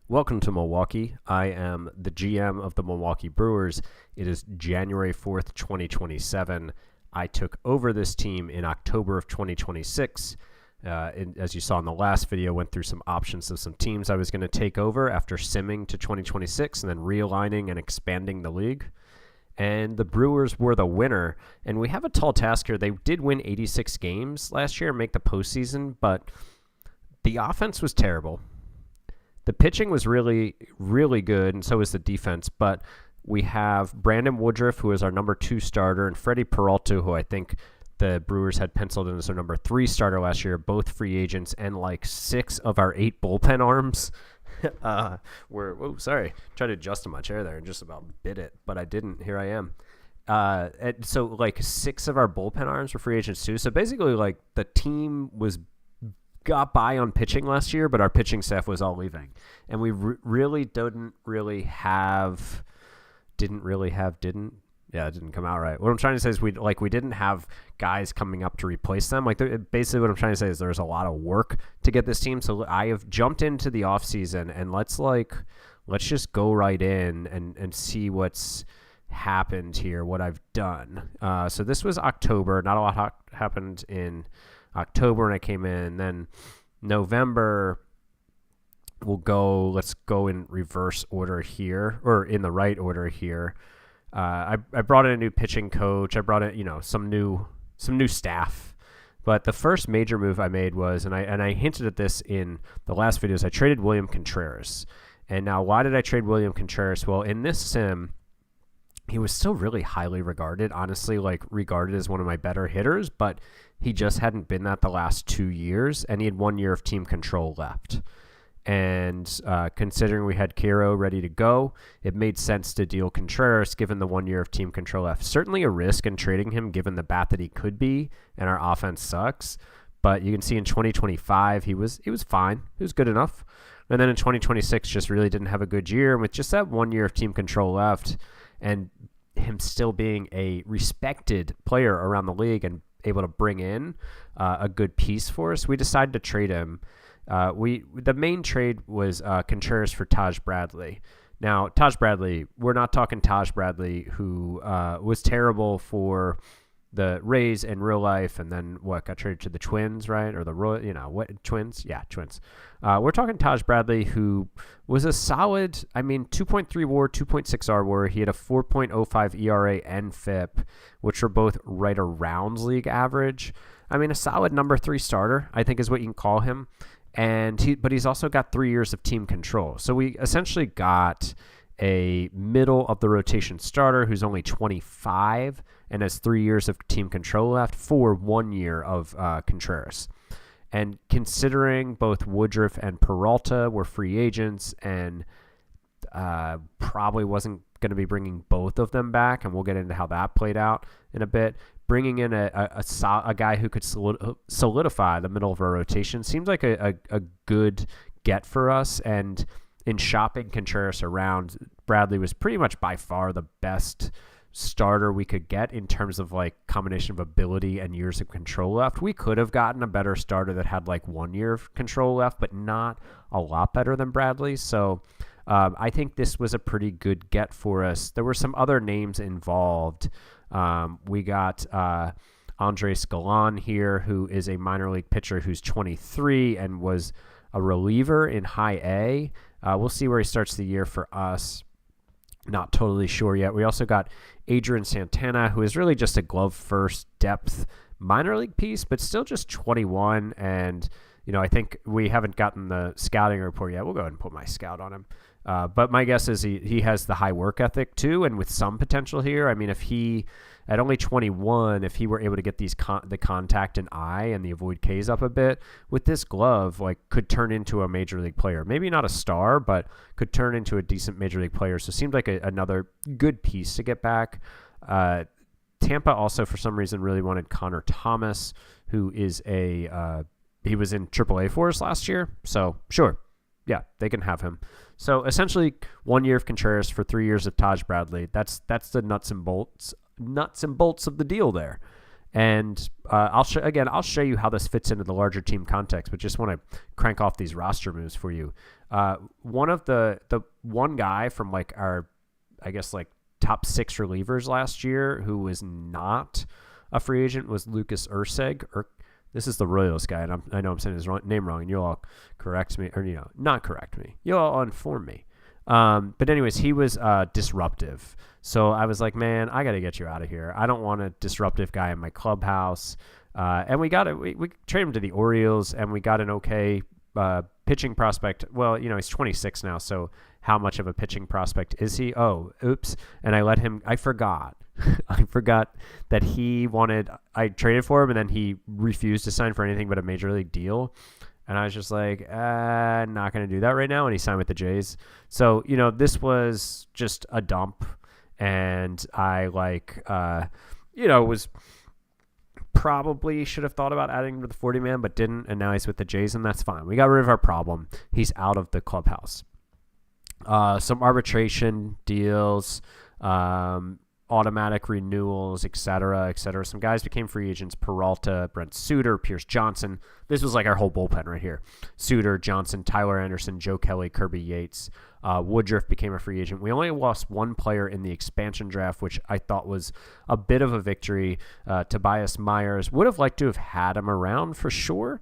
Welcome to Milwaukee. I am the GM of the Milwaukee Brewers. It is January 4th, 2027. I took over this team in October of 2026. As you saw in the last video, went through some options of some teams I was going to take over after simming to 2026 and then realigning and expanding the league. And the Brewers were the winner. And we have a tall task here. They did win 86 games last year and make the postseason, but the offense was terrible. The pitching was really, really good, and so was the defense. But we have Brandon Woodruff, who is our number 2 starter, and Freddie Peralta, who I think the Brewers had penciled in as their number 3 starter last year, both free agents, and like 6 of our 8 bullpen arms sorry. Tried to adjust in my chair there and just about bit it, but I didn't. Here I am. And so like 6 of our bullpen arms were free agents too. So basically like the team got by on pitching last year, but our pitching staff was all leaving. And we it didn't come out right. What I'm trying to say is we didn't have guys coming up to replace them. Basically what I'm trying to say is there's a lot of work to get this team. So I have jumped into the offseason and let's just go right in and see what's happened here, what I've done. So this was October. Not a lot happened in October when I came in. Then November, let's go in reverse order here, or in the right order here. I brought in a new pitching coach. I brought in, some new staff. But the first major move I made was, and I hinted at this in the last videos, I traded William Contreras. And now why did I trade William Contreras? Well, in this sim, he was still really highly regarded, honestly, regarded as one of my better hitters, but he just hadn't been that the last 2 years, and he had 1 year of team control left. And considering we had Cairo ready to go, it made sense to deal Contreras given the 1 year of team control left. Certainly a risk in trading him given the bat that he could be, and our offense sucks. But you can see in 2025, he was fine. He was good enough. And then in 2026, just really didn't have a good year. And with just that 1 year of team control left, and him still being a respected player around the league and able to bring in a good piece for us, we decided to trade him. The main trade was Contreras for Taj Bradley. Now, Taj Bradley, we're not talking Taj Bradley, who was terrible for the Rays in real life, and then got traded to the Twins, right? Or the Twins? Yeah, Twins. We're talking Taj Bradley, who was a solid, 2.3 WAR, 2.6 R WAR. He had a 4.05 ERA and FIP, which were both right around league average. A solid number 3 starter, I think is what you can call him. But he's also got 3 years of team control. So we essentially got a middle of the rotation starter who's only 25 and has 3 years of team control left for 1 year of Contreras. And considering both Woodruff and Peralta were free agents and probably wasn't going to be bringing both of them back, and we'll get into how that played out in a bit, bringing in a guy who could solidify the middle of our rotation seems like a good get for us. And in shopping Contreras around, Bradley was pretty much by far the best starter we could get in terms of combination of ability and years of control left. We could have gotten a better starter that had 1 year of control left, but not a lot better than Bradley. So I think this was a pretty good get for us. There were some other names involved. We got Andres Galan here, who is a minor league pitcher who's 23 and was a reliever in high A. We'll see where he starts the year for us. Not totally sure yet. We also got Adrian Santana, who is really just a glove first depth minor league piece, but still just 21. And, I think we haven't gotten the scouting report yet. We'll go ahead and put my scout on him. But my guess is he has the high work ethic too, and with some potential here. If he, at only 21, if he were able to get the contact and eye and the avoid Ks up a bit, with this glove, could turn into a major league player. Maybe not a star, but could turn into a decent major league player. So it seemed like another good piece to get back. Tampa also, for some reason, really wanted Connor Thomas, who is he was in AAA for us last year. So sure. Yeah, they can have him. So essentially 1 year of Contreras for 3 years of Taj Bradley. That's the nuts and bolts of the deal there. And I'll show you how this fits into the larger team context, but just want to crank off these roster moves for you. One of the one guy from like our, I guess, like top 6 relievers last year who was not a free agent was Lucas Urseg. This is the Royals guy, and I know I'm saying his name wrong, and you'll all correct me, or not correct me. You'll all inform me. But anyways, he was disruptive. So I was like, man, I got to get you out of here. I don't want a disruptive guy in my clubhouse. And we got it. We traded him to the Orioles, and we got an okay pitching prospect. Well, he's 26 now, so how much of a pitching prospect is he? Oh, oops. And I forgot. I forgot that I traded for him, and then he refused to sign for anything but a major league deal. And I was just like, not going to do that right now. And he signed with the Jays. So, this was just a dump. And I was probably should have thought about adding him to the 40-man, but didn't. And now he's with the Jays, and that's fine. We got rid of our problem. He's out of the clubhouse. Some arbitration deals, automatic renewals, et cetera, et cetera. Some guys became free agents: Peralta, Brent Suter, Pierce Johnson. This was like our whole bullpen right here: Suter, Johnson, Tyler Anderson, Joe Kelly, Kirby Yates. Woodruff became a free agent. We only lost one player in the expansion draft, which I thought was a bit of a victory. Tobias Myers. Would have liked to have had him around for sure.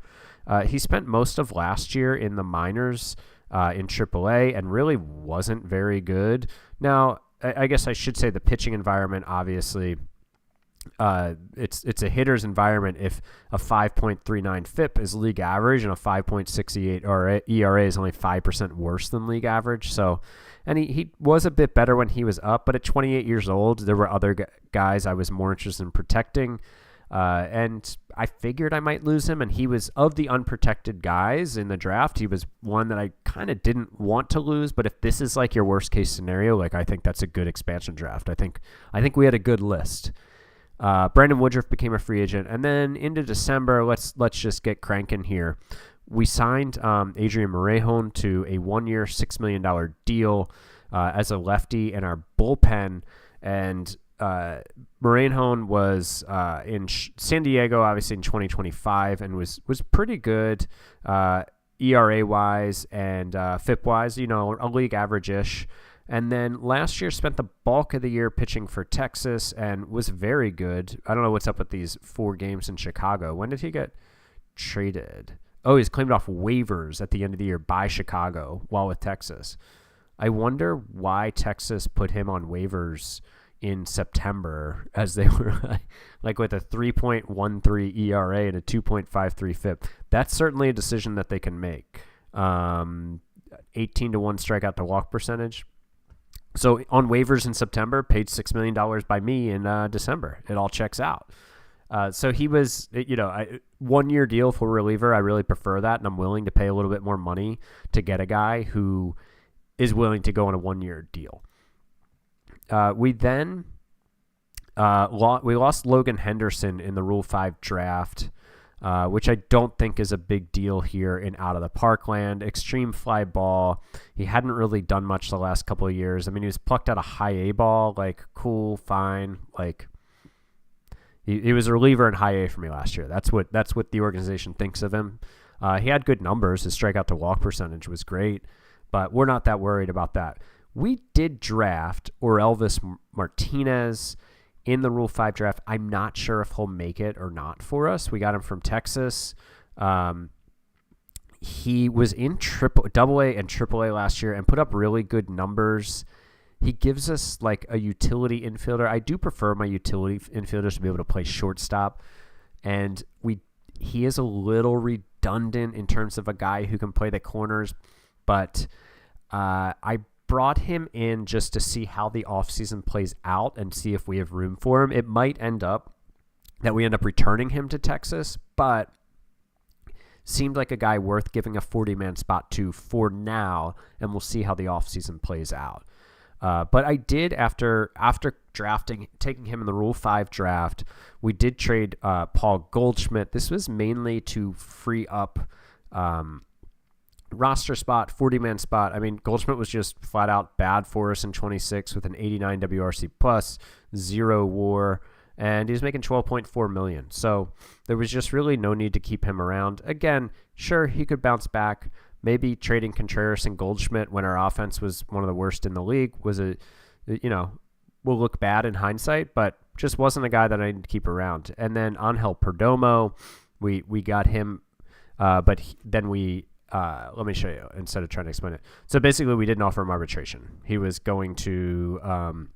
He spent most of last year in the minors in AAA and really wasn't very good. Now, I guess I should say the pitching environment, obviously, it's a hitter's environment if a 5.39 FIP is league average and a 5.68 ERA is only 5% worse than league average. So, and he was a bit better when he was up, but at 28 years old, there were other guys I was more interested in protecting. And I figured I might lose him, and he was, of the unprotected guys in the draft, he was one that I kind of didn't want to lose. But if this is like your worst case scenario, like, I think that's a good expansion draft. I think we had a good list. Brandon Woodruff became a free agent, and then into December, let's just get cranking here. We signed Adrian Morejon to a 1-year, $6 million deal as a lefty in our bullpen, and Morejon was in San Diego, obviously in 2025, and was pretty good ERA-wise and FIP-wise, a league average-ish. And then last year spent the bulk of the year pitching for Texas and was very good. I don't know what's up with these 4 games in Chicago. When did he get traded? Oh, he's claimed off waivers at the end of the year by Chicago while with Texas. I wonder why Texas put him on waivers in September, as they were like with a 3.13 ERA and a 2.53 FIP. That's certainly a decision that they can make. 18-1 strikeout to walk percentage. So on waivers in September, paid $6 million by me in December. It all checks out. So he was, 1-year deal for reliever. I really prefer that, and I'm willing to pay a little bit more money to get a guy who is willing to go on a 1-year deal. We then we lost Logan Henderson in the Rule 5 draft, which I don't think is a big deal here in Out of the Parkland. Extreme fly ball. He hadn't really done much the last couple of years. I mean, he was plucked out of high A ball, like cool, fine. Like he was a reliever in high A for me last year. That's what the organization thinks of him. He had good numbers. His strikeout to walk percentage was great, but we're not that worried about that. We did draft Elvis Martinez in the Rule 5 draft. I'm not sure if he'll make it or not for us. We got him from Texas. He was in Double-A and Triple-A last year and put up really good numbers. He gives us like a utility infielder. I do prefer my utility infielders to be able to play shortstop. And he is a little redundant in terms of a guy who can play the corners. But I brought him in just to see how the offseason plays out and see if we have room for him. It might end up that we end up returning him to Texas, but seemed like a guy worth giving a 40-man spot to for now, and we'll see how the offseason plays out. But I did, after taking him in the Rule 5 draft, we did trade Paul Goldschmidt. This was mainly to free up roster spot, 40-man spot. I mean, Goldschmidt was just flat out bad for us in 26 with an 89 WRC plus, 0 WAR, and he's making $12.4 million. So there was just really no need to keep him around. Again, sure, he could bounce back. Maybe trading Contreras and Goldschmidt when our offense was one of the worst in the league will look bad in hindsight, but just wasn't a guy that I needed to keep around. And then Angel Perdomo, we got him, let me show you instead of trying to explain it. So basically, we didn't offer him arbitration. He was going to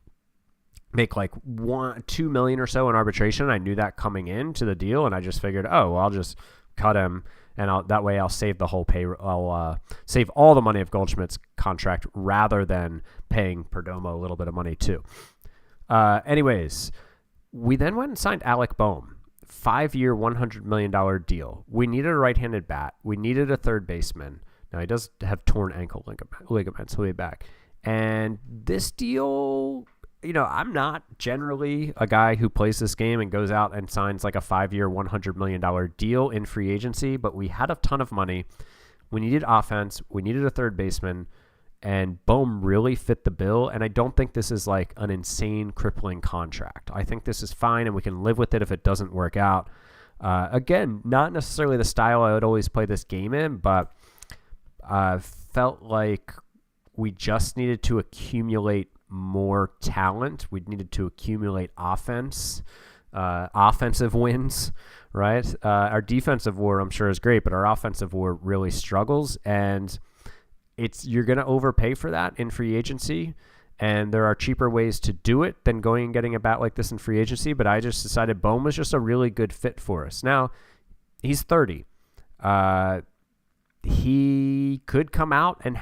make like $2 million or so in arbitration. I knew that coming into the deal, and I just figured, I'll just cut him, and that way I'll save the whole pay. I'll save all the money of Goldschmidt's contract rather than paying Perdomo a little bit of money too. Anyways, we then went and signed Alec Boehm. 5-year, $100 million deal. We needed a right-handed bat. We needed a third baseman. Now, he does have torn ankle ligaments. He'll be back. And this deal, I'm not generally a guy who plays this game and goes out and signs like a 5-year, $100 million deal in free agency, but we had a ton of money. We needed offense. We needed a third baseman. And Boehm really fit the bill, and I don't think this is like an insane, crippling contract. I think this is fine, and we can live with it if it doesn't work out. Again, not necessarily the style I would always play this game in, but felt like we just needed to accumulate more talent. We needed to accumulate offense, offensive wins, right? Our defensive war, I'm sure, is great, but our offensive war really struggles, and you're going to overpay for that in free agency, and there are cheaper ways to do it than going and getting a bat like this in free agency, but I just decided Boehm was just a really good fit for us. Now, he's 30. He could come out and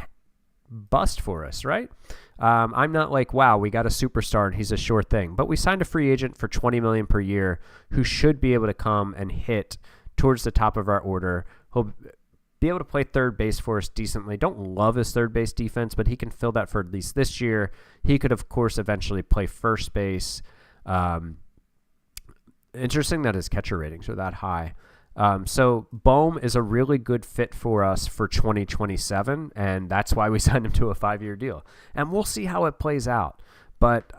bust for us, right? I'm not like, wow, we got a superstar and he's a sure thing, but we signed a free agent for $20 million per year who should be able to come and hit towards the top of our order. He'll be able to play third base for us decently. Don't love his third base defense, but he can fill that for at least this year. He could, of course, eventually play first base. Interesting that his catcher ratings are that high. So Boehm is a really good fit for us for 2027, and that's why we signed him to a 5-year deal. And we'll see how it plays out. But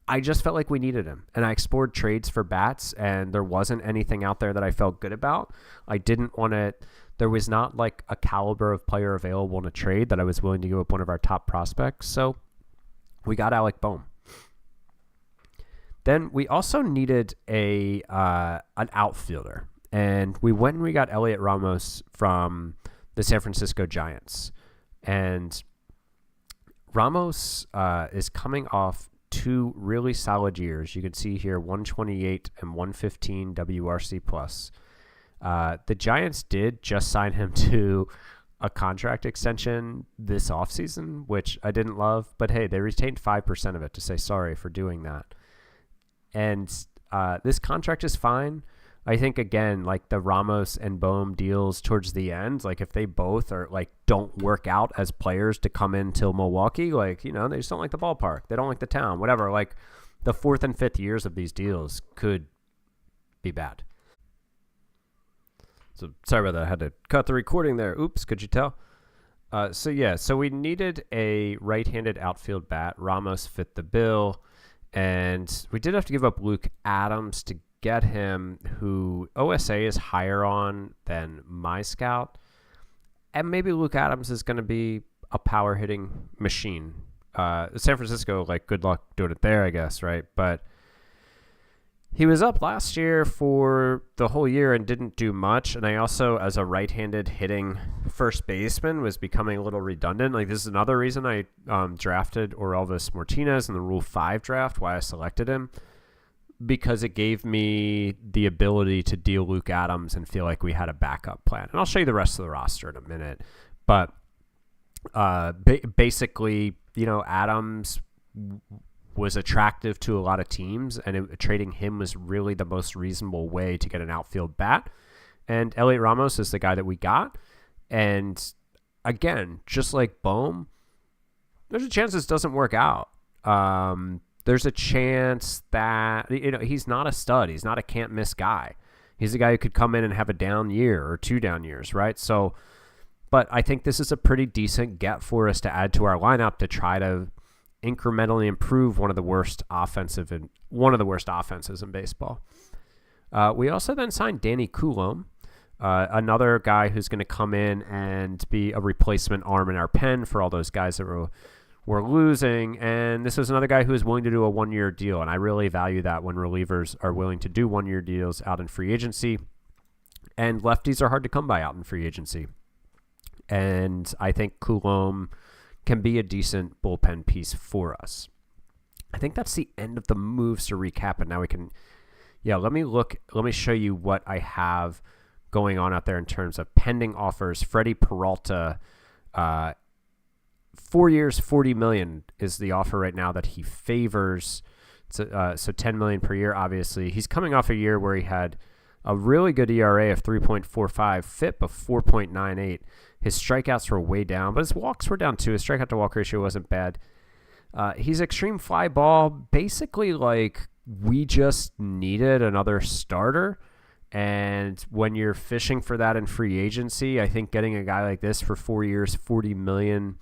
I just felt like we needed him, and I explored trades for bats, and there wasn't anything out there that I felt good about. I didn't want to. There was not like a caliber of player available in a trade that I was willing to give up one of our top prospects. So we got Alec Boehm. Then we also needed an outfielder, and we went and we got Elliot Ramos from the San Francisco Giants, and Ramos is coming off 2 really solid years. You can see here 128 and 115 WRC plus. The Giants did just sign him to a contract extension this offseason, which I didn't love, but hey, they retained 5% of it to say sorry for doing that. And this contract is fine. I think, again, like the Ramos and Boehm deals towards the end, like if they both are like don't work out as players to come into Milwaukee, like, they just don't like the ballpark. They don't like the town, whatever. Like the 4th and 5th years of these deals could be bad. So sorry about that. I had to cut the recording there. Oops, could you tell? So we needed a right-handed outfield bat. Ramos fit the bill. And we did have to give up Luke Adams to get him, who OSA is higher on than my scout. And maybe Luke Adams is going to be a power hitting machine. San Francisco, like, good luck doing it there, I guess, right? But he was up last year for the whole year and didn't do much. And I also, as a right-handed hitting first baseman, was becoming a little redundant. Like, this is another reason I drafted Orelvis Martinez in the Rule 5 draft, why I selected him. Because it gave me the ability to deal Luke Adams and feel like we had a backup plan. And I'll show you the rest of the roster in a minute. But basically, Adams was attractive to a lot of teams, and trading him was really the most reasonable way to get an outfield bat. And Elliot Ramos is the guy that we got. And again, just like Boehm, there's a chance this doesn't work out. There's a chance that, he's not a stud. He's not a can't miss guy. He's a guy who could come in and have a down year or 2 down years, right? So, but I think this is a pretty decent get for us to add to our lineup to try to incrementally improve one of the worst offenses in baseball. We also then signed Danny Coulombe, another guy who's going to come in and be a replacement arm in our pen for all those guys that we're losing. And this was another guy who was willing to do a 1-year deal, and I really value that when relievers are willing to do 1-year deals out in free agency. And lefties are hard to come by out in free agency. And I think Coulombe can be a decent bullpen piece for us. I think that's the end of the moves to recap. And now we can, let me show you what I have going on out there in terms of pending offers. Freddie Peralta, 4 years, $40 million is the offer right now that he favors. So $10 million per year, obviously. He's coming off a year where he had a really good ERA of 3.45, FIP of 4.98. His strikeouts were way down, but his walks were down too. His strikeout to walk ratio wasn't bad. He's extreme fly ball. Basically, like, we just needed another starter. And when you're fishing for that in free agency, I think getting a guy like this for 4 years, $40 million,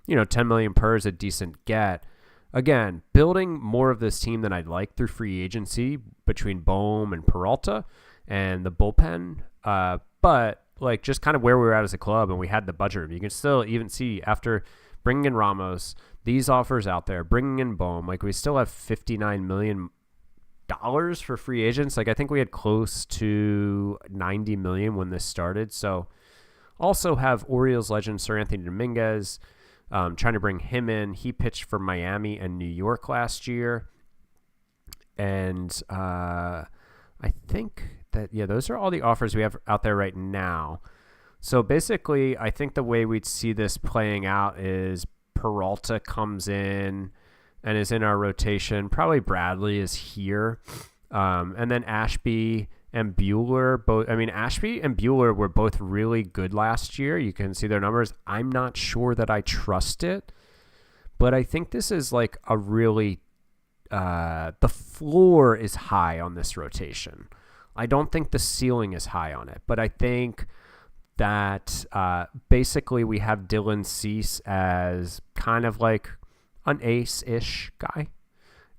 $10 million per is a decent get. Again, building more of this team than I'd like through free agency between Bohm and Peralta and the bullpen. But like just kind of where we were at as a club, and we had the budget room. You can still even see after bringing in Ramos, these offers out there, bringing in Bohm, like we still have $59 million for free agents. Like I think we had close to $90 million when this started. So also have Orioles legend Sir Anthony Dominguez, trying to bring him in. He pitched for Miami and New York last year. And I think that, those are all the offers we have out there right now. So basically, I think the way we'd see this playing out is Peralta comes in and is in our rotation. Probably Bradley is here. And then Ashby and Buehler, Ashby and Buehler were both really good last year. You can see their numbers. I'm not sure that I trust it, but I think this is like a really, the floor is high on this rotation. I don't think the ceiling is high on it, but I think that basically we have Dylan Cease as kind of like an ace-ish guy,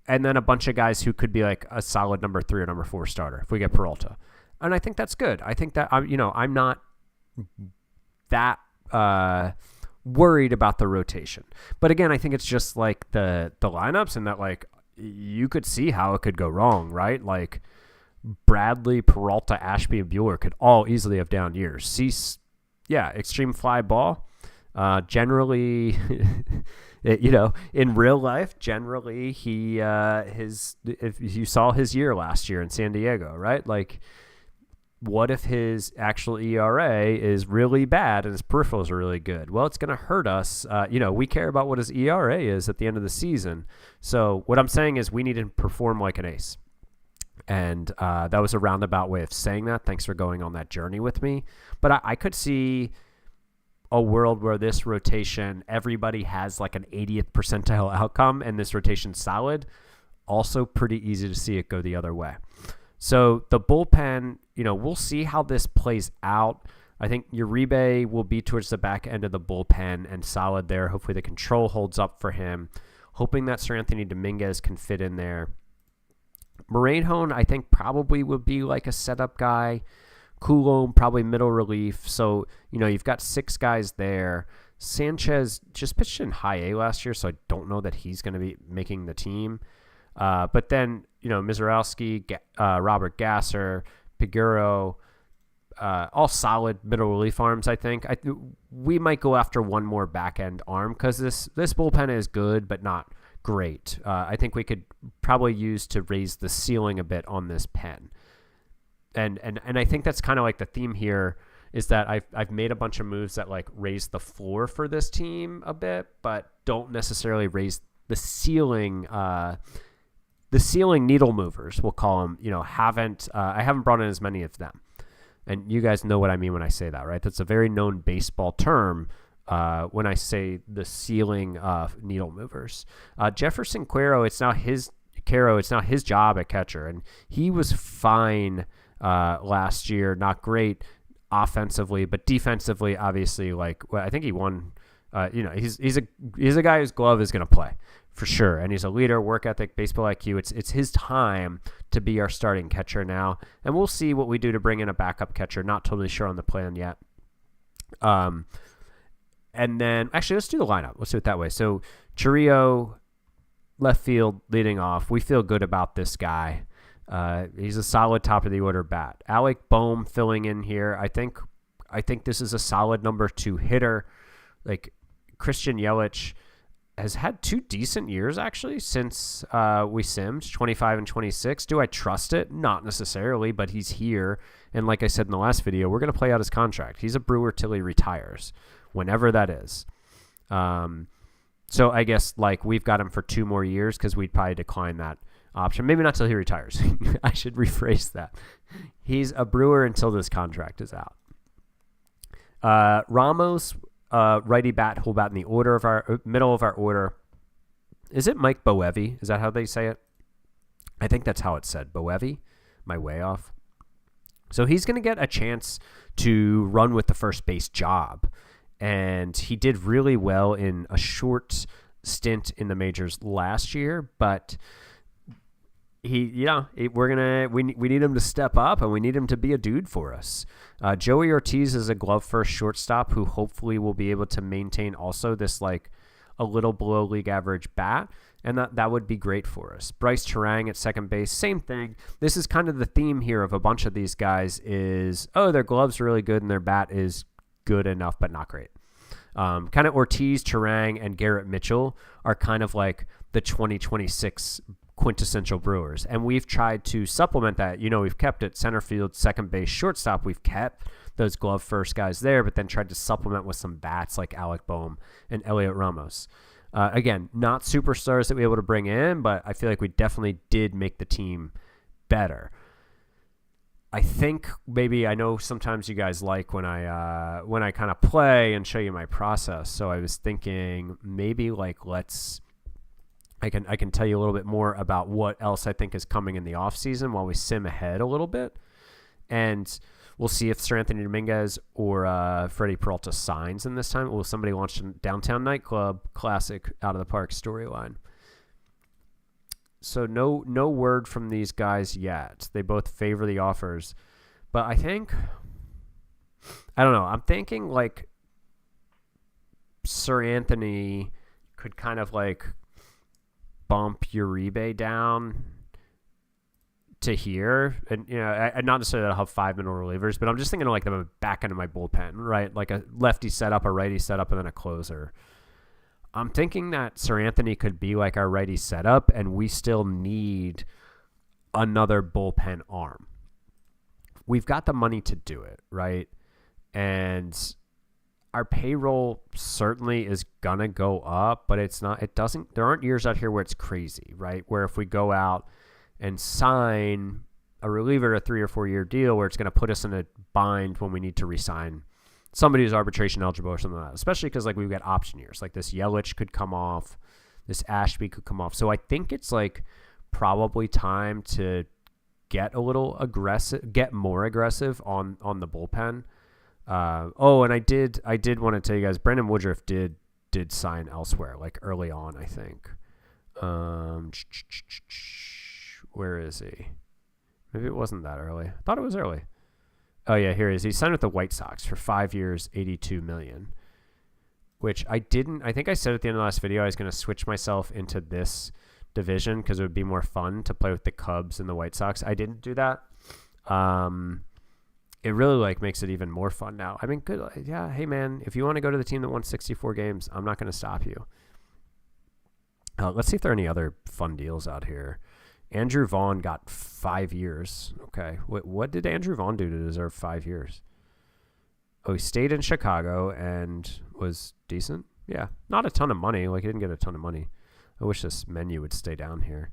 and then a bunch of guys who could be like a solid number 3 or number 4 starter if we get Peralta. And I think that's good. I think that, I'm not that worried about the rotation. But again, I think it's just like the lineups, and that like you could see how it could go wrong, right? Like Bradley, Peralta, Ashby, and Buehler could all easily have down years. Cease, extreme fly ball. Generally, in real life, generally he if you saw his year last year in San Diego, right? Like, what if his actual ERA is really bad and his peripherals are really good? Well, it's going to hurt us. We care about what his ERA is at the end of the season. So what I'm saying is we need to perform like an ace. And that was a roundabout way of saying that. Thanks for going on that journey with me. But I could see a world where this rotation, everybody has like an 80th percentile outcome and this rotation's solid. Also pretty easy to see it go the other way. So the bullpen, we'll see how this plays out. I think Uribe will be towards the back end of the bullpen and solid there. Hopefully the control holds up for him. Hoping that Sir Anthony Dominguez can fit in there. Morejon, I think, probably would be like a setup guy. Coulombe, probably middle relief. So, you've got 6 guys there. Sanchez just pitched in high A last year, so I don't know that he's going to be making the team. But then, Mizorowski, Robert Gasser, Piguero, all solid middle relief arms, I think. We might go after one more back-end arm because this bullpen is good but not great. I think we could probably use to raise the ceiling a bit on this pen. And I think that's kind of like the theme here is that I've made a bunch of moves that like raise the floor for this team a bit, but don't necessarily raise the ceiling. The ceiling needle movers, we'll call them. I haven't brought in as many of them, and you guys know what I mean when I say that, right? That's a very known baseball term. When I say the ceiling needle movers, Jefferson Quero, it's now his job at catcher, and he was fine last year. Not great offensively, but defensively, obviously, I think he won He's a guy whose glove is going to play for sure, and he's a leader, work ethic, baseball IQ. It's his time to be our starting catcher now, and we'll see what we do to bring in a backup catcher. Not totally sure on the plan yet. And then actually let's do the lineup. Let's do it that way. So Chiriot, left field, leading off. We feel good about this guy. He's a solid top of the order bat. Alec Bohm filling in here. I think this is a solid number 2 hitter. Like Christian Yelich has had 2 decent years actually since we simmed 25 and 26. Do I trust it? Not necessarily, but he's here. And like I said in the last video, we're going to play out his contract. He's a Brewer till he retires, whenever that is. So I guess like we've got him for 2 more years because we'd probably decline that option. Maybe not till he retires. I should rephrase that. He's a Brewer until this contract is out. Ramos, righty bat, whole bat in the order of our middle of our order. Is it Mike Boevi? Is that how they say it? I think that's how it's said. Boevi? Am I way off? So he's going to get a chance to run with the first base job. And he did really well in a short stint in the majors last year, but we need him to step up, and we need him to be a dude for us. Joey Ortiz is a glove first shortstop who hopefully will be able to maintain also this like a little below league average bat, and that would be great for us. Bryce Terang at second base, same thing. This is kind of the theme here of a bunch of these guys is, their glove's really good and their bat is good enough but not great. Kind of Ortiz, Terang, and Garrett Mitchell are kind of like the 2026 quintessential Brewers, and we've tried to supplement that. We've kept it center field, second base, shortstop. We've kept those glove first guys there, but then tried to supplement with some bats like Alec Bohm and Elliot Ramos. Again, not superstars that we were able to bring in, but I feel like we definitely did make the team better. I think maybe I know sometimes you guys like when I kind of play and show you my process. So I was thinking maybe like I can tell you a little bit more about what else I think is coming in the offseason while we sim ahead a little bit. And we'll see if Sir Anthony Dominguez or Freddie Peralta signs in this time. Will somebody launch a downtown nightclub classic out of the park storyline? So no word from these guys yet. They both favor the offers. But I don't know. I'm thinking like Sir Anthony could kind of like bump Uribe down to here. And, not necessarily that I'll have 5-minute relievers, but I'm just thinking of like the back end of my bullpen, right? Like a lefty setup, a righty setup, and then a closer. I'm thinking that Sir Anthony could be like our righty setup, and we still need another bullpen arm. We've got the money to do it, right? And our payroll certainly is going to go up, but there aren't years out here where it's crazy, right? Where if we go out and sign a reliever a 3 or 4 year deal where it's going to put us in a bind when we need to re-sign somebody who's arbitration eligible or something like that, especially because like we've got option years. Like this Yelich could come off, this Ashby could come off. So I think it's like probably time to get a little aggressive, get more aggressive on the bullpen. And I did want to tell you guys, Brandon Woodruff did sign elsewhere, like early on, I think. Where is he? Maybe it wasn't that early. I thought it was early. Oh yeah, here he is. He signed with the White Sox for 5 years, $82 million. Which I think I said at the end of the last video I was going to switch myself into this division because it would be more fun to play with the Cubs and the White Sox. I didn't do that. It really like makes it even more fun now. I mean, good. Yeah, hey man, if you want to go to the team that won 64 games, I'm not going to stop you. Let's see if there are any other fun deals out here. Andrew Vaughn got 5 years. Okay. What did Andrew Vaughn do to deserve 5 years? Oh, he stayed in Chicago and was decent. Yeah. Not a ton of money. Like, he didn't get a ton of money. I wish this menu would stay down here.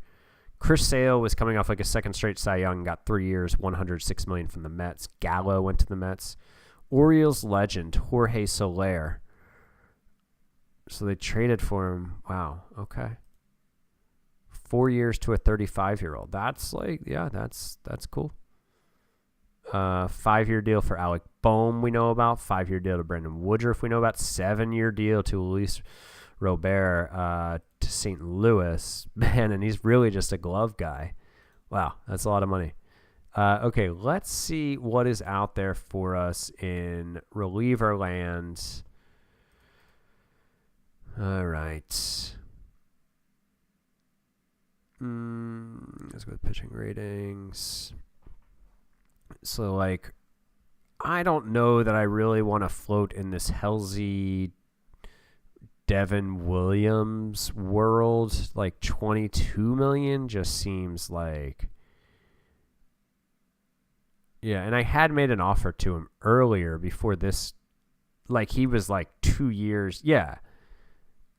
Chris Sale was coming off like a second straight Cy Young, got 3 years, $106 million from the Mets. Gallo went to the Mets. Orioles legend, Jorge Soler. So they traded for him. Wow. Okay. 4 years to a 35-year-old. That's like, yeah, that's cool. 5-year deal for Alec Boehm we know about. 5-year deal to Brandon Woodruff we know about. 7-year deal to Luis Robert to St. Louis. Man, and he's really just a glove guy. Wow, that's a lot of money. Okay, let's see what is out there for us in reliever land. All right. Let's go with pitching ratings. So, like, I don't know that I really want to float in this Halsey Devin Williams world. Like, $22 million just seems like... Yeah, and I had made an offer to him earlier before this. Like, he was like 2 years. Yeah,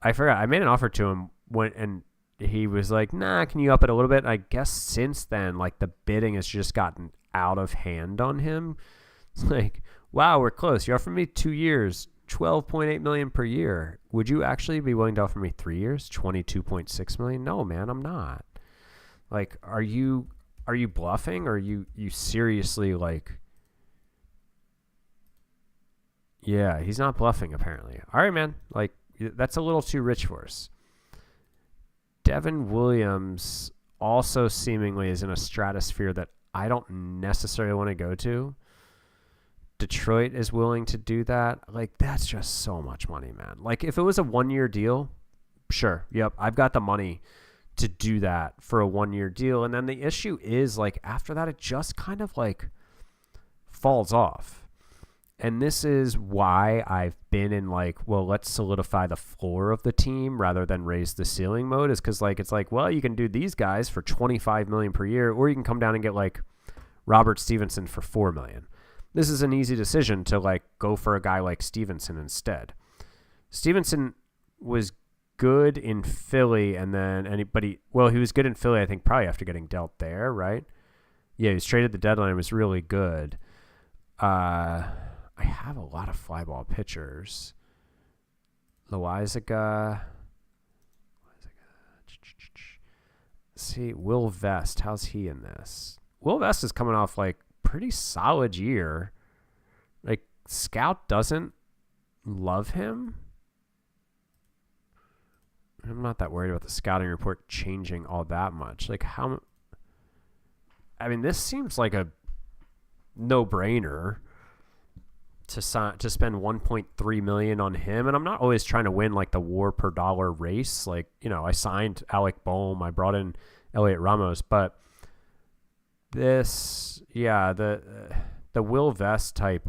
I forgot. I made an offer to him and he was like, nah, can you up it a little bit? I guess since then, like, the bidding has just gotten out of hand on him. It's like, wow, we're close. You offered me 2 years, $12.8 million per year. Would you actually be willing to offer me 3 years, $22.6 million? No, man, I'm not. Like, are you bluffing, or you seriously, like... Yeah, he's not bluffing, apparently. All right, man. Like, that's a little too rich for us. Devin Williams also seemingly is in a stratosphere that I don't necessarily want to go to. Detroit is willing to do that. Like, that's just so much money, man. Like, if it was a 1-year deal, sure. Yep, I've got the money to do that for a 1-year deal. And then the issue is, like, after that, it just kind of, like, falls off. And this is why I've been in, like, well, let's solidify the floor of the team rather than raise the ceiling mode, is because, like, it's like, well, you can do these guys for $25 million per year, or you can come down and get, like, Robert Stevenson for $4 million. This is an easy decision to, like, go for a guy like Stevenson instead. Stevenson was good in Philly, and then he was good in Philly, I think, probably after getting dealt there, right? Yeah, he was traded at the deadline. It was really good. I have a lot of fly ball pitchers. Loizaga. See, Will Vest. How's he in this? Will Vest is coming off, like, pretty solid year. Like, Scout doesn't love him. I'm not that worried about the scouting report changing all that much. Like, how... I mean, this seems like a no-brainer to spend $1.3 million on him. And I'm not always trying to win, like, the WAR per dollar race. Like, you know, I signed Alec Boehm. I brought in Elliot Ramos. But this, yeah, the Will Vest type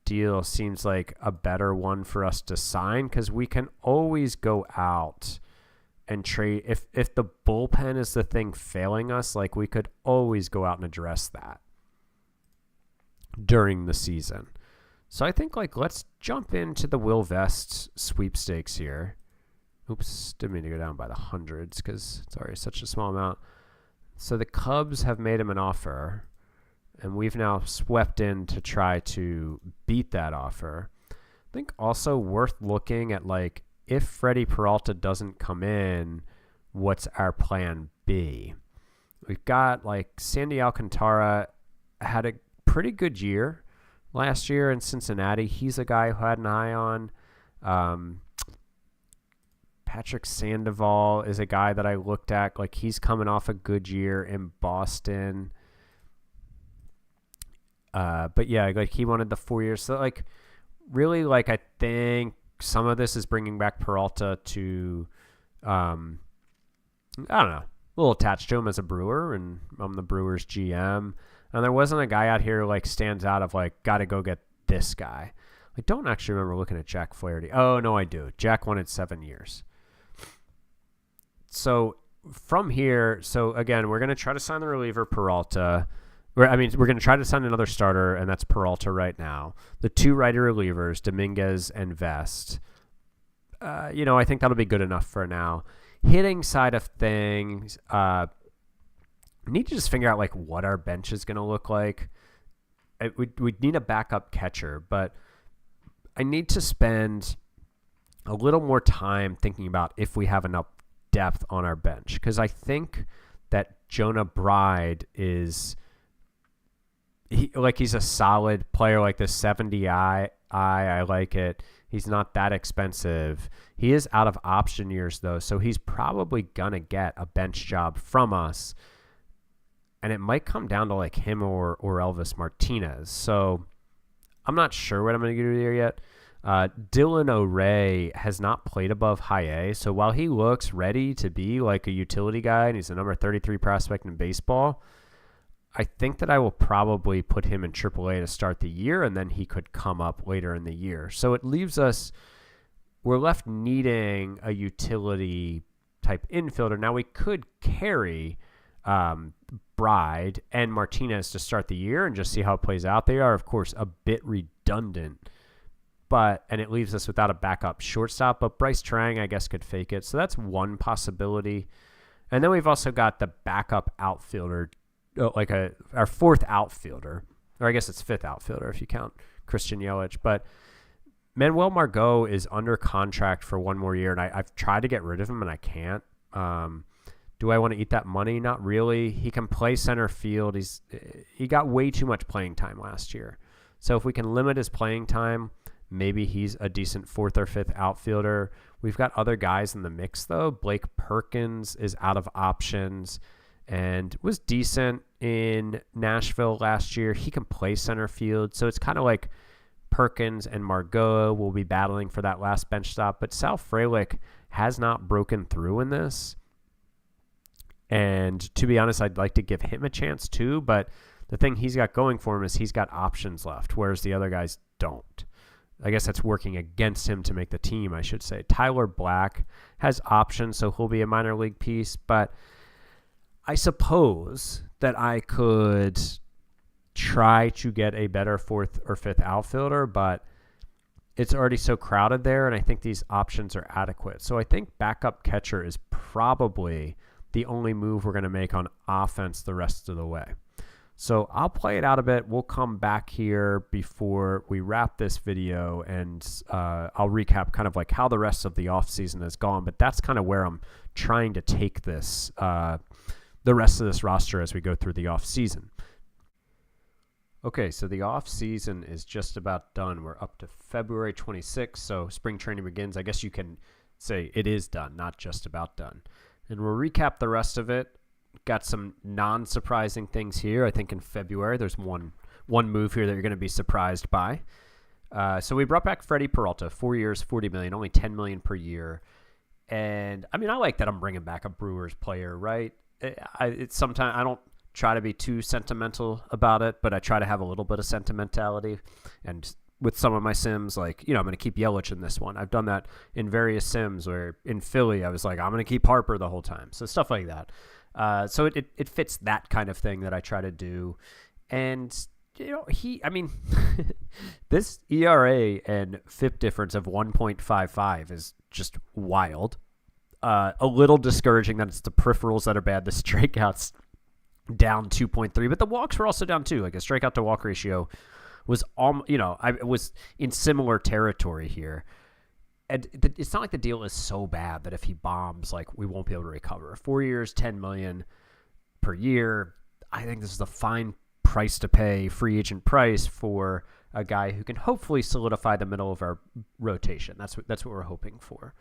deal seems like a better one for us to sign, because we can always go out and trade. If the bullpen is the thing failing us, like, we could always go out and address that during the season. So I think, like, let's jump into the Will Vest sweepstakes here. Oops, didn't mean to go down by the hundreds because it's already such a small amount. So the Cubs have made him an offer, and we've now swept in to try to beat that offer. I think also worth looking at, like, if Freddie Peralta doesn't come in, what's our plan B? We've got, like, Sandy Alcantara had a pretty good year last year in Cincinnati. He's a guy who had an eye on. Patrick Sandoval is a guy that I looked at. Like, he's coming off a good year in Boston. But yeah, like, he wanted the 4 years. So, like, really, like, I think some of this is bringing back Peralta to, I don't know, a little attached to him as a Brewer, and I'm the Brewers GM. And there wasn't a guy out here, like, stands out of, like, got to go get this guy. I don't actually remember looking at Jack Flaherty. Oh, no, I do. Jack wanted 7 years. So from here, so again, we're going to try to sign the reliever Peralta. We're going to try to sign another starter, and that's Peralta right now. The 2 righty relievers, Dominguez and Vest. You know, I think that'll be good enough for now. Hitting side of things, we need to just figure out, like, what our bench is going to look like. We need a backup catcher, but I need to spend a little more time thinking about if we have enough depth on our bench, because I think that Jonah Bride is he's a solid player, like the 70 I like it. He's not that expensive. He is out of option years though, so he's probably gonna get a bench job from us. And it might come down to like him or Elvis Martinez. So I'm not sure what I'm going to do there yet. Dylan O'Ray has not played above high A. So while he looks ready to be like a utility guy and he's a number 33 prospect in baseball, I think that I will probably put him in AAA to start the year, and then he could come up later in the year. So it leaves us, we're left needing a utility type infielder. Now we could carry Bride and Martinez to start the year and just see how it plays out. They are, of course, a bit redundant, and it leaves us without a backup shortstop. But Bryce Trang, I guess, could fake it. So that's one possibility. And then we've also got the backup outfielder, our fourth outfielder, or I guess it's fifth outfielder if you count Christian Yelich. But Manuel Margot is under contract for one more year, and I've tried to get rid of him, and I can't. Do I want to eat that money? Not really. He can play center field. He got way too much playing time last year. So if we can limit his playing time, maybe he's a decent fourth or fifth outfielder. We've got other guys in the mix, though. Blake Perkins is out of options and was decent in Nashville last year. He can play center field. So it's kind of like Perkins and Margot will be battling for that last bench stop. But Sal Frelick has not broken through in this. And to be honest, I'd like to give him a chance too. But the thing he's got going for him is he's got options left, whereas the other guys don't. I guess that's working against him to make the team, I should say. Tyler Black has options, so he'll be a minor league piece. But I suppose that I could try to get a better fourth or fifth outfielder, but it's already so crowded there, and I think these options are adequate. So I think backup catcher is probably the only move we're going to make on offense the rest of the way. So I'll play it out a bit. We'll come back here before we wrap this video, and I'll recap kind of like how the rest of the offseason has gone. But that's kind of where I'm trying to take this, the rest of this roster as we go through the offseason. Okay, so the offseason is just about done. We're up to February 26th, so spring training begins. I guess you can say it is done, not just about done. And we'll recap the rest of it. Got some non-surprising things here. I think in February there's one move here that you're going to be surprised by. So we brought back Freddie Peralta, 4 years, $40 million, only $10 million per year. And I mean, I like that I'm bringing back a Brewers player, right? It's sometimes I don't try to be too sentimental about it, but I try to have a little bit of sentimentality. And with some of my sims, like, I'm going to keep Yelich in this one. I've done that in various sims where in Philly, I was like, I'm going to keep Harper the whole time. So stuff like that. So it fits that kind of thing that I try to do. And, this ERA and FIP difference of 1.55 is just wild. A little discouraging that it's the peripherals that are bad. The strikeouts down 2.3, but the walks were also down too. Like a strikeout to walk ratio was I was in similar territory here. And it's not like the deal is so bad that if he bombs, like, we won't be able to recover. 4 years, $10 million per year. I think this is a fine price to pay, free agent price, for a guy who can hopefully solidify the middle of our rotation. That's what we're hoping for.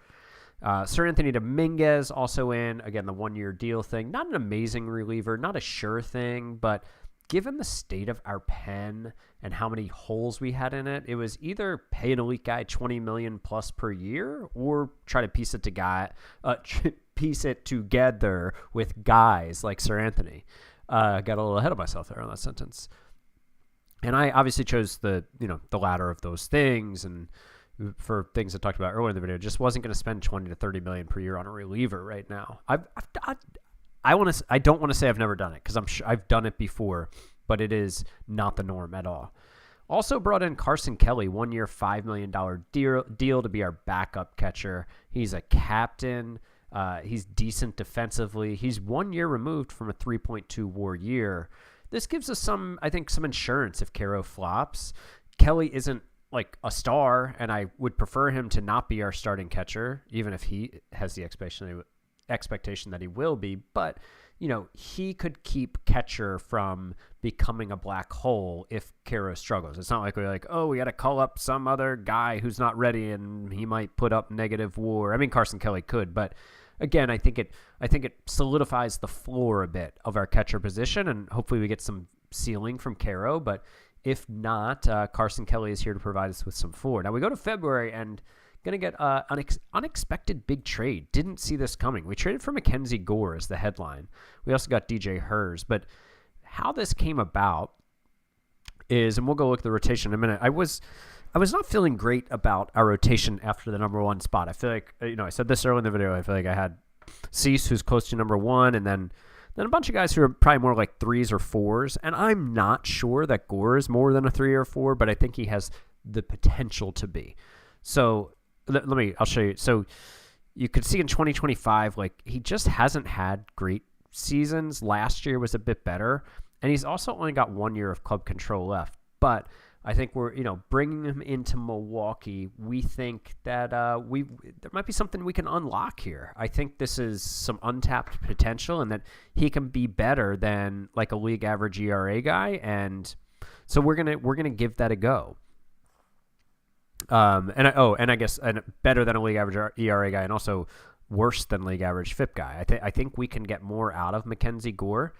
Sir Anthony Dominguez also in, again, the 1 year deal thing. Not an amazing reliever, not a sure thing, but given the state of our pen and how many holes we had in it, it was either pay an elite guy $20 million plus per year or try to piece it together with guys like Sir Anthony. Got a little ahead of myself there on that sentence. And I obviously chose the latter of those things, and for things I talked about earlier in the video, just wasn't going to spend $20 to $30 million per year on a reliever right now. I don't want to say I've never done it, because I'm sure I've done it before, but it is not the norm at all. Also brought in Carson Kelly, 1 year, $5 million deal to be our backup catcher. He's a captain. He's decent defensively. He's 1 year removed from a 3.2 WAR year. This gives us some insurance if Caro flops. Kelly isn't like a star, and I would prefer him to not be our starting catcher, even if he has the expectation that he will be. But he could keep catcher from becoming a black hole if Caro struggles. It's not like we're like, oh, we got to call up some other guy who's not ready and he might put up negative WAR. I mean, Carson Kelly could, but again, I think it solidifies the floor a bit of our catcher position, and hopefully we get some ceiling from Caro. But if not, Carson Kelly is here to provide us with some floor. Now we go to February and going to get an unexpected big trade. Didn't see this coming. We traded for Mackenzie Gore as the headline. We also got DJ Hers. But how this came about is, and we'll go look at the rotation in a minute, I was not feeling great about our rotation after the number one spot. I feel like, I said this early in the video, I feel like I had Cease, who's close to number one, and then a bunch of guys who are probably more like 3s or 4s. And I'm not sure that Gore is more than a 3 or 4, but I think he has the potential to be. So I'll show you. So you could see in 2025, like, he just hasn't had great seasons. Last year was a bit better, and he's also only got 1 year of club control left. But I think we're, bringing him into Milwaukee, we think that there might be something we can unlock here. I think this is some untapped potential, and that he can be better than like a league average ERA guy, and so we're gonna give that a go. And I guess better than a league average ERA guy, and also worse than league average FIP guy. I think we can get more out of Mackenzie Gore,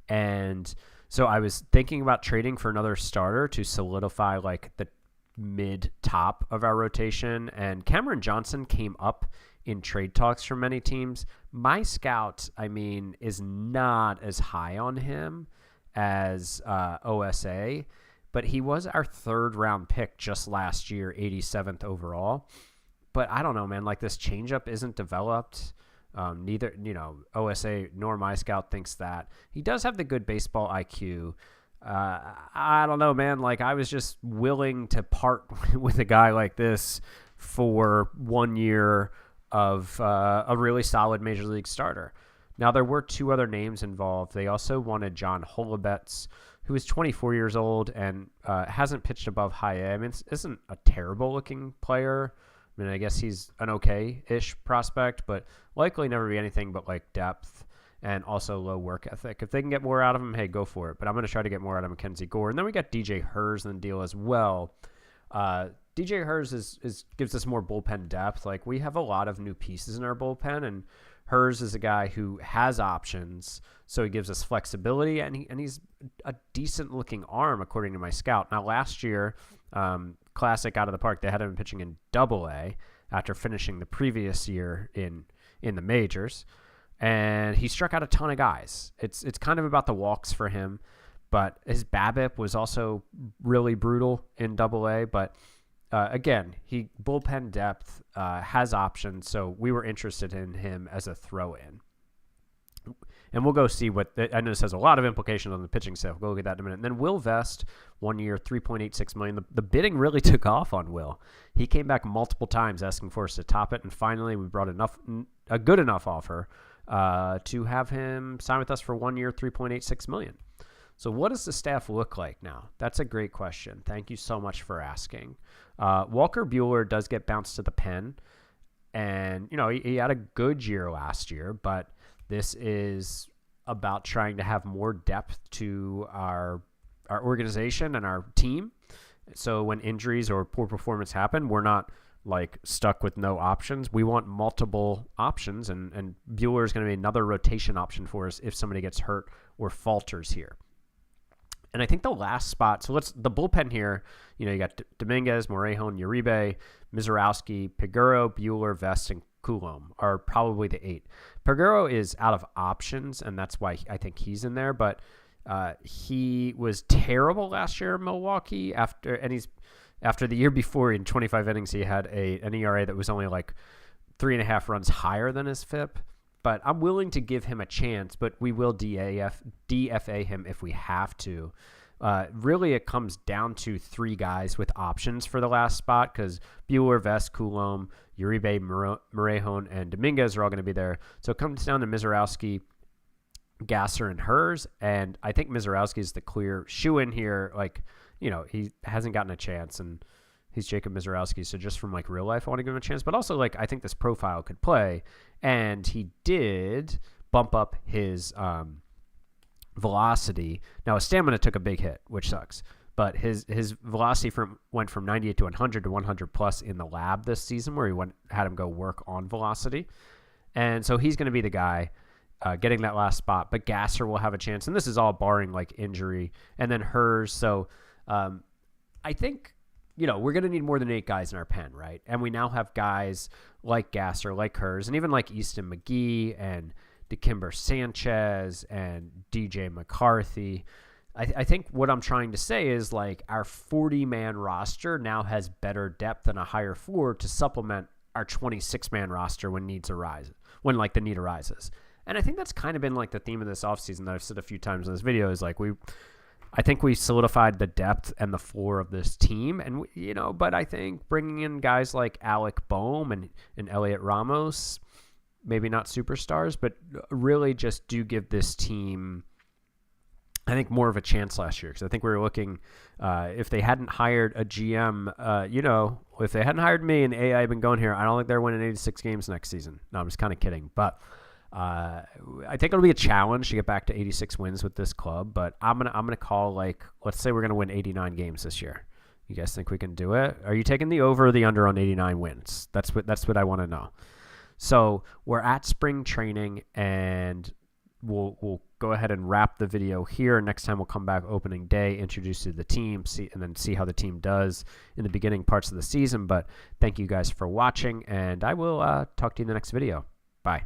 and so I was thinking about trading for another starter to solidify like the mid top of our rotation. And Cameron Johnson came up in trade talks for many teams. My scout, is not as high on him as OSA. But he was our 3rd round pick just last year, 87th overall. But I don't know, man. Like, this changeup isn't developed. Neither, OSA nor my scout thinks that. He does have the good baseball IQ. I don't know, man. Like, I was just willing to part with a guy like this for 1 year of a really solid major league starter. Now, there were 2 other names involved. They also wanted John Holobetz, who is 24 years old and hasn't pitched above high A. Isn't a terrible-looking player. I guess he's an okay-ish prospect, but likely never be anything but, like, depth and also low work ethic. If they can get more out of him, hey, go for it. But I'm going to try to get more out of Mackenzie Gore. And then we got DJ Hers in the deal as well. DJ Hers gives us more bullpen depth. Like, we have a lot of new pieces in our bullpen, and Hers is a guy who has options, so he gives us flexibility, and he's a decent-looking arm, according to my scout. Now, last year, classic out of the park, they had him pitching in Double-A after finishing the previous year in the majors, and he struck out a ton of guys. It's kind of about the walks for him, but his BABIP was also really brutal in Double-A, but again, he bullpen depth, has options, so we were interested in him as a throw-in. And we'll go see I know this has a lot of implications on the pitching staff. We'll look at that in a minute. And then Will Vest, 1 year, $3.86 million. The bidding really took off on Will. He came back multiple times asking for us to top it, and finally we brought a good enough offer to have him sign with us for 1 year, $3.86 million. So what does the staff look like now? That's a great question. Thank you so much for asking. Walker Buehler does get bounced to the pen, and he had a good year last year, but this is about trying to have more depth to our organization and our team. So when injuries or poor performance happen, we're not like stuck with no options. We want multiple options, and Buehler is going to be another rotation option for us if somebody gets hurt or falters here. And I think the last spot, so the bullpen here, you got Dominguez, Morejon, Uribe, Mizorowski, Peguro, Buehler, Vest, and Coulomb are probably the 8. Peguro is out of options, and that's why I think he's in there, but he was terrible last year in Milwaukee after the year before in 25 innings, he had an ERA that was only like 3.5 runs higher than his FIP. But I'm willing to give him a chance, but we will DFA him if we have to. Really, it comes down to 3 guys with options for the last spot because Buehler, Vest, Coulomb, Uribe, Morejon, and Dominguez are all going to be there. So it comes down to Mizorowski, Gasser, and Hers, and I think Mizorowski is the clear shoe-in here. Like, he hasn't gotten a chance, and he's Jacob Mizorowski, so just from like real life, I want to give him a chance. But also, like, I think this profile could play, and he did bump up his velocity. Now, his stamina took a big hit, which sucks. But his velocity went from 98 to 100 to 100 plus in the lab this season, where had him go work on velocity. And so he's going to be the guy getting that last spot. But Gasser will have a chance. And this is all barring like injury. And then Hers. So I think, we're going to need more than 8 guys in our pen, right? And we now have guys like Gasser, like Hers, and even like Easton McGee and DeKimber Sanchez and DJ McCarthy. I think what I'm trying to say is like our 40-man roster now has better depth and a higher floor to supplement our 26-man roster when like the need arises. And I think that's kind of been like the theme of this offseason that I've said a few times in this video is like I think we solidified the depth and the floor of this team. And, but I think bringing in guys like Alec Boehm and Elliot Ramos, maybe not superstars, but really just do give this team, I think, more of a chance last year. Because I think we were looking, if they hadn't hired a GM, if they hadn't hired me and AI had been going here, I don't think they're winning 86 games next season. No, I'm just kind of kidding. But I think it'll be a challenge to get back to 86 wins with this club. But I'm gonna call, like, let's say we're gonna win 89 games this year. You guys think we can do it? Are you taking the over or the under on 89 wins? That's what I want to know. So we're at spring training, and we'll go ahead and wrap the video here. Next time we'll come back opening day, introduce you to the team, and then see how the team does in the beginning parts of the season. But thank you guys for watching, and I will talk to you in the next video. Bye.